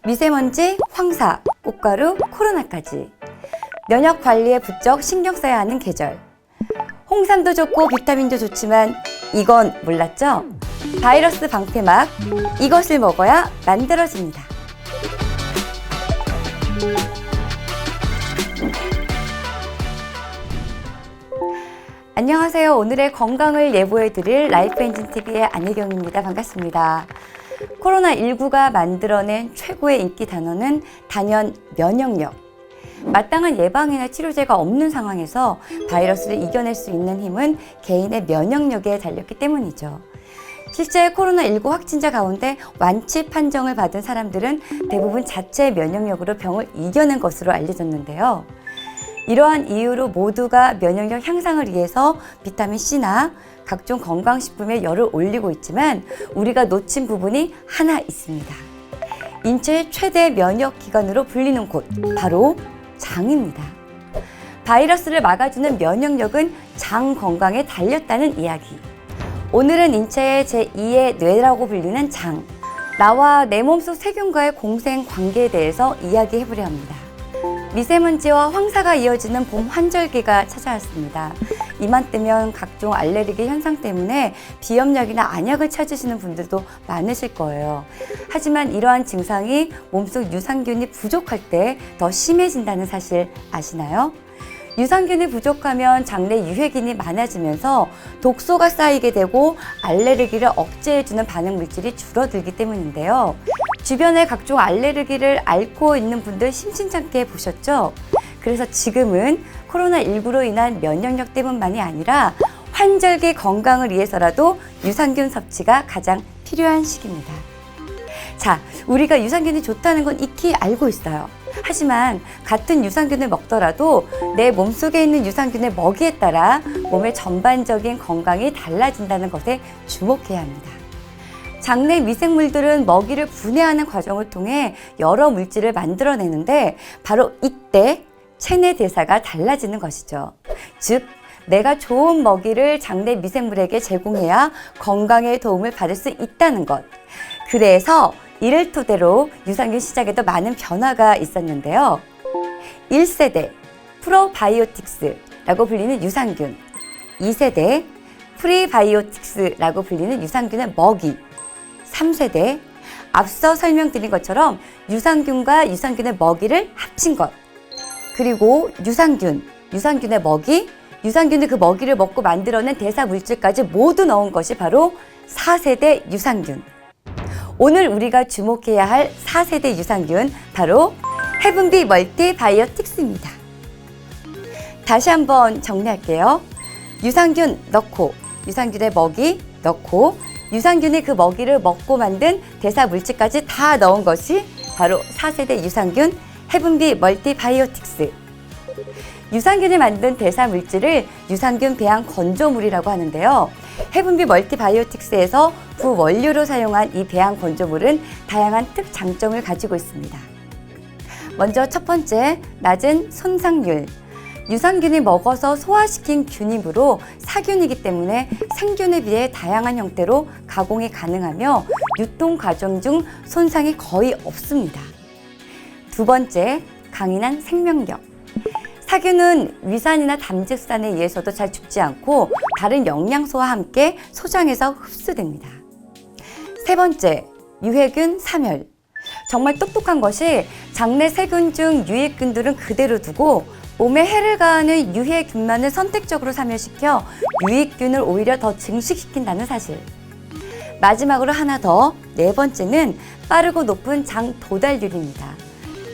미세먼지, 황사, 꽃가루, 코로나까지 면역 관리에 부쩍 신경 써야 하는 계절. 홍삼도 좋고 비타민도 좋지만 이건 몰랐죠? 바이러스 방패막, 이것을 먹어야 만들어집니다. 안녕하세요. 오늘의 건강을 예보해드릴 라이프엔진TV의 안혜경입니다. 반갑습니다. 코로나19가 만들어낸 최고의 인기 단어는 단연 면역력. 마땅한 예방이나 치료제가 없는 상황에서 바이러스를 이겨낼 수 있는 힘은 개인의 면역력에 달렸기 때문이죠. 실제 코로나19 확진자 가운데 완치 판정을 받은 사람들은 대부분 자체 면역력으로 병을 이겨낸 것으로 알려졌는데요. 이러한 이유로 모두가 면역력 향상을 위해서 비타민C나 각종 건강식품에 열을 올리고 있지만 우리가 놓친 부분이 하나 있습니다. 인체의 최대 면역기관으로 불리는 곳, 바로 장입니다. 바이러스를 막아주는 면역력은 장 건강에 달렸다는 이야기. 오늘은 인체의 제2의 뇌라고 불리는 장, 나와 내 몸속 세균과의 공생 관계에 대해서 이야기해보려 합니다. 미세먼지와 황사가 이어지는 봄 환절기가 찾아왔습니다. 이맘때면 각종 알레르기 현상 때문에 비염약이나 안약을 찾으시는 분들도 많으실 거예요. 하지만 이러한 증상이 몸속 유산균이 부족할 때 더 심해진다는 사실 아시나요? 유산균이 부족하면 장내 유해균이 많아지면서 독소가 쌓이게 되고 알레르기를 억제해주는 반응 물질이 줄어들기 때문인데요. 주변에 각종 알레르기를 앓고 있는 분들 심심찮게 보셨죠? 그래서 지금은 코로나19로 인한 면역력 때문만이 아니라 환절기 건강을 위해서라도 유산균 섭취가 가장 필요한 시기입니다. 자, 우리가 유산균이 좋다는 건 익히 알고 있어요. 하지만 같은 유산균을 먹더라도 내 몸속에 있는 유산균의 먹이에 따라 몸의 전반적인 건강이 달라진다는 것에 주목해야 합니다. 장내 미생물들은 먹이를 분해하는 과정을 통해 여러 물질을 만들어내는데 바로 이때 체내 대사가 달라지는 것이죠. 즉, 내가 좋은 먹이를 장내 미생물에게 제공해야 건강에 도움을 받을 수 있다는 것. 그래서 이를 토대로 유산균 시장에도 많은 변화가 있었는데요. 1세대 프로바이오틱스라고 불리는 유산균, 2세대 프리바이오틱스라고 불리는 유산균의 먹이, 3세대 앞서 설명드린 것처럼 유산균과 유산균의 먹이를 합친 것, 그리고 유산균의 먹이, 유산균이 그 먹이를 먹고 만들어낸 대사 물질까지 모두 넣은 것이 바로 4세대 유산균. 오늘 우리가 주목해야 할 4세대 유산균, 바로 헤븐비 멀티 바이오틱스입니다. 다시 한번 정리할게요. 유산균 넣고, 유산균의 먹이 넣고, 유산균이 그 먹이를 먹고 만든 대사 물질까지 다 넣은 것이 바로 4세대 유산균 헤븐비 멀티 바이오틱스. 유산균이 만든 대사 물질을 유산균 배양 건조물이라고 하는데요. 헤븐비 멀티 바이오틱스에서 부원료로 사용한 이 배양 건조물은 다양한 특장점을 가지고 있습니다. 먼저 첫 번째, 낮은 손상률. 유산균이 먹어서 소화시킨 균이므로 사균이기 때문에 생균에 비해 다양한 형태로 가공이 가능하며 유통 과정 중 손상이 거의 없습니다. 두 번째, 강인한 생명력. 사균은 위산이나 담즙산에 의해서도 잘 죽지 않고 다른 영양소와 함께 소장해서 흡수됩니다. 세 번째, 유해균 사멸. 정말 똑똑한 것이 장내 세균 중 유해균들은 그대로 두고 몸에 해를 가하는 유해균만을 선택적으로 사멸시켜 유익균을 오히려 더 증식시킨다는 사실. 마지막으로 하나 더, 네 번째는 빠르고 높은 장 도달률입니다.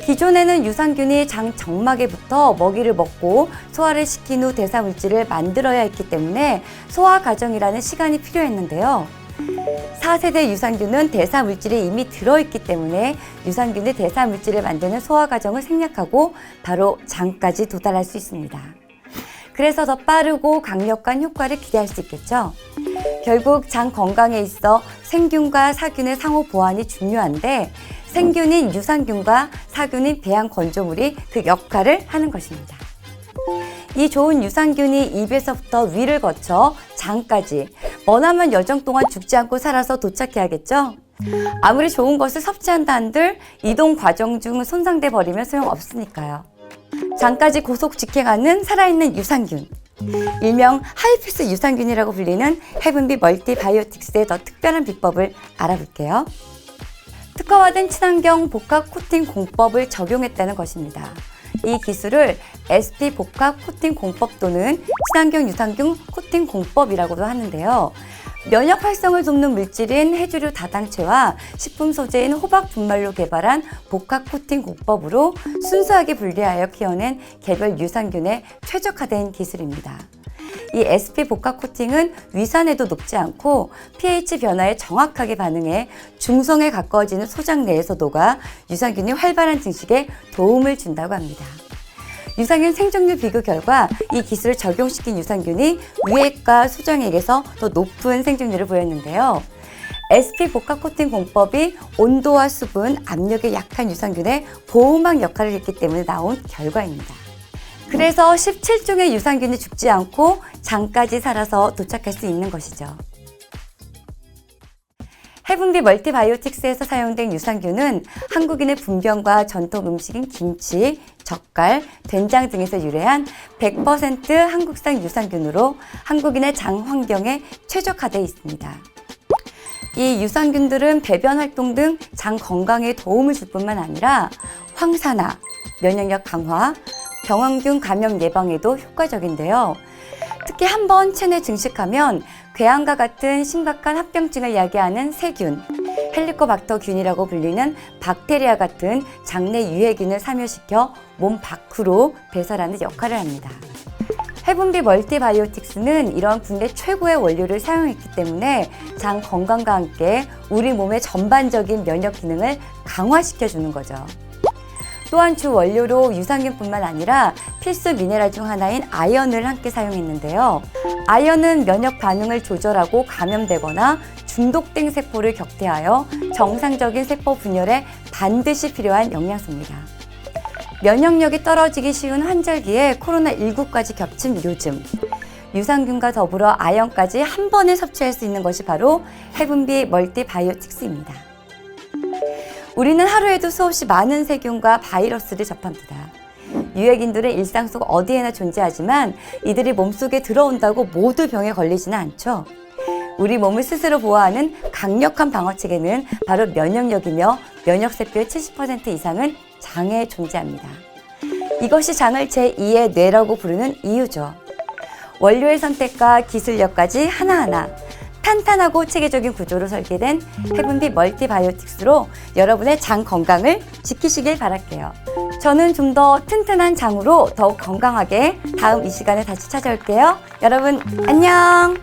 기존에는 유산균이 장 정막에 붙어 먹이를 먹고 소화를 시킨 후 대사 물질을 만들어야 했기 때문에 소화 과정이라는 시간이 필요했는데요. 4세대 유산균은 대사 물질이 이미 들어있기 때문에 유산균의 대사 물질을 만드는 소화 과정을 생략하고 바로 장까지 도달할 수 있습니다. 그래서 더 빠르고 강력한 효과를 기대할 수 있겠죠. 결국 장 건강에 있어 생균과 사균의 상호 보완이 중요한데 생균인 유산균과 사균인 배양 건조물이 그 역할을 하는 것입니다. 이 좋은 유산균이 입에서부터 위를 거쳐 장까지 머나먼 여정 동안 죽지 않고 살아서 도착해야겠죠? 아무리 좋은 것을 섭취한다 한들 이동 과정 중 손상돼 버리면 소용없으니까요. 장까지 고속 직행하는 살아있는 유산균. 일명 하이패스 유산균이라고 불리는 헤븐비 멀티바이오틱스의 더 특별한 비법을 알아볼게요. 특허화된 친환경 복합 코팅 공법을 적용했다는 것입니다. 이 기술을 SP 복합 코팅 공법 또는 친환경 유산균 코팅 공법이라고도 하는데요. 면역 활성을 돕는 물질인 해조류 다당체와 식품 소재인 호박 분말로 개발한 복합 코팅 공법으로 순수하게 분리하여 키워낸 개별 유산균에 최적화된 기술입니다. 이 SP 복합 코팅은 위산에도 녹지 않고 pH 변화에 정확하게 반응해 중성에 가까워지는 소장 내에서 녹아 유산균이 활발한 증식에 도움을 준다고 합니다. 유산균 생존율 비교 결과 이 기술을 적용시킨 유산균이 위액과 소장액에서 더 높은 생존율을 보였는데요. SP 복합 코팅 공법이 온도와 수분, 압력에 약한 유산균의 보호막 역할을 했기 때문에 나온 결과입니다. 그래서 17종의 유산균이 죽지 않고 장까지 살아서 도착할 수 있는 것이죠. 헤븐비 멀티바이오틱스에서 사용된 유산균은 한국인의 분변과 전통 음식인 김치, 젓갈, 된장 등에서 유래한 100% 한국산 유산균으로 한국인의 장 환경에 최적화되어 있습니다. 이 유산균들은 배변 활동 등 장 건강에 도움을 줄 뿐만 아니라 황산화, 면역력 강화, 병원균 감염 예방에도 효과적인데요. 특히 한번 체내 증식하면 궤양과 같은 심각한 합병증을 야기하는 세균, 헬리코박터균이라고 불리는 박테리아 같은 장내 유해균을 사멸시켜 몸 밖으로 배설하는 역할을 합니다. 헤븐비 멀티바이오틱스는 이런 국내 최고의 원료를 사용했기 때문에 장 건강과 함께 우리 몸의 전반적인 면역 기능을 강화시켜주는 거죠. 또한 주 원료로 유산균뿐만 아니라 필수 미네랄 중 하나인 아연을 함께 사용했는데요. 아연은 면역 반응을 조절하고 감염되거나 중독된 세포를 격퇴하여 정상적인 세포 분열에 반드시 필요한 영양소입니다. 면역력이 떨어지기 쉬운 환절기에 코로나19까지 겹친 요즘, 유산균과 더불어 아연까지 한 번에 섭취할 수 있는 것이 바로 헤븐비 멀티바이오틱스입니다. 우리는 하루에도 수없이 많은 세균과 바이러스를 접합니다. 유해균들은 일상 속 어디에나 존재하지만 이들이 몸속에 들어온다고 모두 병에 걸리지는 않죠. 우리 몸을 스스로 보호하는 강력한 방어체계는 바로 면역력이며 면역세포의 70% 이상은 장에 존재합니다. 이것이 장을 제2의 뇌라고 부르는 이유죠. 원료의 선택과 기술력까지 하나하나 탄탄하고 체계적인 구조로 설계된 헤븐비 멀티바이오틱스로 여러분의 장 건강을 지키시길 바랄게요. 저는 좀 더 튼튼한 장으로 더욱 건강하게 다음 이 시간에 다시 찾아올게요. 여러분 안녕!